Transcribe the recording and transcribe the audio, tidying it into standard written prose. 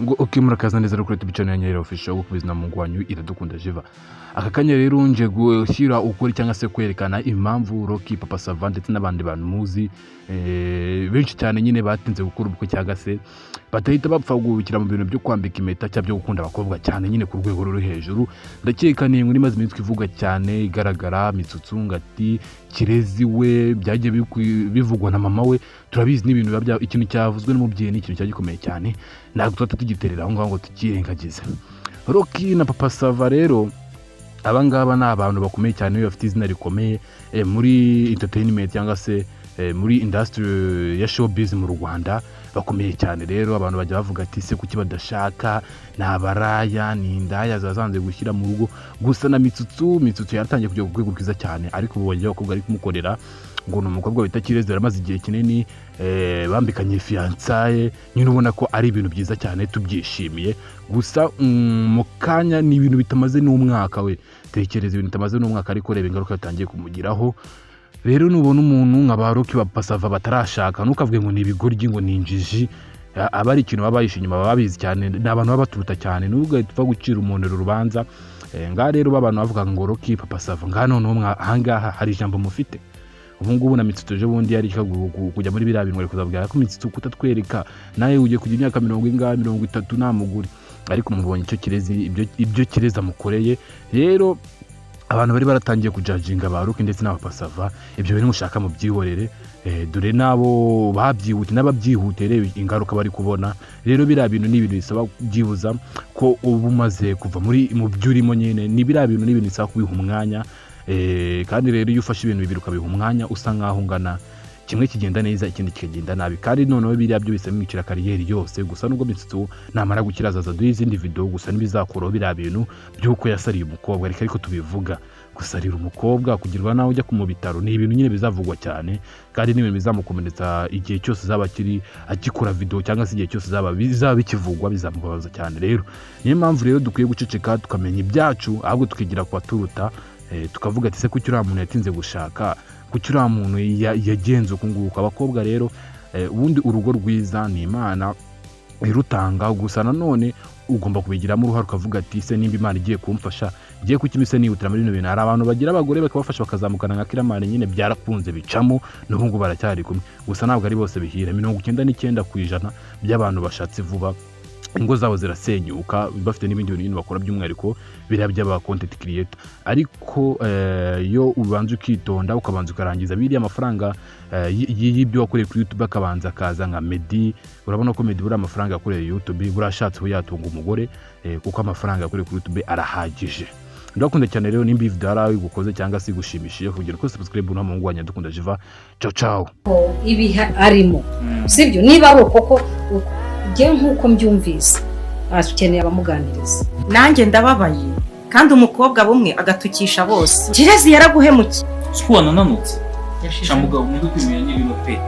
ngo murakaza neza kuri YouTube channel yanyu official yo kubizina mu ngwanyu iradukunda Jiva. Aka kanya rero nje gushyira ukuri cyangwa se kwerekana impamvu Rocky Papa Sava ndetse n'abandi bantu muzi benshi cyane nyine batinze gukura ubukwe cyangwa se batahita bapfa gukira mu bintu byo kwambika impeta cyangwa byo gukunda abakobwa cyane nyine ku rwego ruri hejuru. Ndakeka ni muri maze iminsi ivuga cyane igaragara Mitsutsu ngati Kirezi we byagiye bivugwa na mama we. Turabizi n'ibintu bya ikintu cyavuzwe n'umubyeyi ni ikintu cyagikomeye cyane, ntabwo tutagiterera aho ngaho ngo tukirengagize. Rocky na Papa Sava rero abangaba ni abantu bakomeye cyane bafite izina rikomeye muri entertainment cyangwa se muri industry ya showbiz mu Rwanda, bakomeye cyane. Rero abantu bajya bavuga ati se kuki badashaka nabaraya ni indaya zazanze gushyira mu rugo. Gusa na Mitsutsu yaratangiye kujya kugwego kwiza cyane, ariko ubu bagiye bakobwa ari kumukorera ngo ni umukobwa bita Kirezi yaramaze igihe kinini bambikanye fiancaye, nyine ubona ko ari ibintu byiza cyane tubyishimiye. Gusa mu kanya ni ibintu bitamaze n'umwaka we, tekereza ibintu bitamaze n'umwaka ariko reba ingaruka yatangiye kumugiraho. Rero nubona umuntu nka Rocky Papa Sava batarashaka ntukavuge ngo ni ibigoryi ngo ni injiji, abari ikintu babayisha inyuma babizi cyane, n'abantu babaturuta cyane, nubwo ipfa gucira umuntu urubanza. Nga rero babantu bavuga ngo Rocky Papa Sava ngano n'umwe ahangaha hari ijambo mufite. Ubu ngubu na Mitsutsu je bundi yari kujya muri biriya bintu kuzabwira ko Mitsutsu kutatwereka naye ugiye kugira imyaka 30 nta muguri, ariko mubonye icyo Kirezi ibyo Kireza mukoreye. Rero abantu bari baratangiye kujajinga ba Rocky ndetse n'aba Papa Sava, ibyo bintu mushaka mu byihorere, dore nabo babyihute n'ababyihutere ingaruka bari kubona. Rero biriya bintu ni ibintu bisaba byibuza ko ubu maze kuva muri mu byurimo nyine, ni biriya bintu ni ibintu bisaba kubiha umwanya. Kandi rero iyo ufashe ibintu bibiri ukabiha umwanya usa nkaho ngana kimwe kigenda neza ikindi kigenda nabi, kandi noneho biriya byo bisaba imikira kariyeri yose. Gusa nubwo Mitsutsu namara gukira azaza duhe izindi video, gusa nibizakuraho biriya bintu by'uko yasariye umukobwa. Ariko tubivuga gusarira umukobwa kugirwa nawe ujya mu bitaro ni ibintu nyine bizavugwa cyane, kandi n'ibintu bizamukomeretsa igihe cyose zaba akikora video cyangwa se igihe cyose zaba bikivugwa bizamubabaza cyane. Rero niyo mpamvu rero dukwiye guceceka tukamenya ibyacu, ahubwo tukigira ku baturuta, tukavuga ati se kuki uriya muntu yatinze gushaka, kuki uriya muntu yagenze ukunguka. Abakobwa rero ubundi urugo rwiza ni Imana irutanga, gusa nanone ugomba kubigiramo uruhare ukavuga ati se nimba Imana igiye kumfasha igiye kukimise nihutira muri bino bintu. Hari abantu bagira abagore bakabafasha bakazamukana nka Kiramani nyine byarakunze bicamo n'ubu ngo baracyari kumwe, gusa ntabwo ari bose bihira. 99% by'abantu bashatse vuba ingo zabo zirasenyuka, bafite n'ibindi bintu bakora by'umwihariko biriya by'aba content creator. Ariko yo ubanza ukitonda ukabanza ukarangiza biriya amafaranga y'ibyo wakoreye kuri YouTube akabanza kaza nka Medi. Urabona ko Medi buri amafaranga yakoreye YouTube burashatse ho yatunga umugore, kuko amafaranga yakoreye kuri YouTube arahagije. Ndakunda cyane rero nimba video arawe gukoze cyangwa se gushimishije kugira ko subscribe no mu ngwanya dukunda Jiva. Ciao ciao. Ibi arimo sibyo niba ari koko je nkuko mbyumvise asukeneye abamuganiriza. Nanjye ndababaye kandi umukobwa bumwe agatukisha bose. Kirezi yaraguhemukiye. Sikuwa nananutse. Yashije mugabo umuntu kwimenya n'ibintu pe.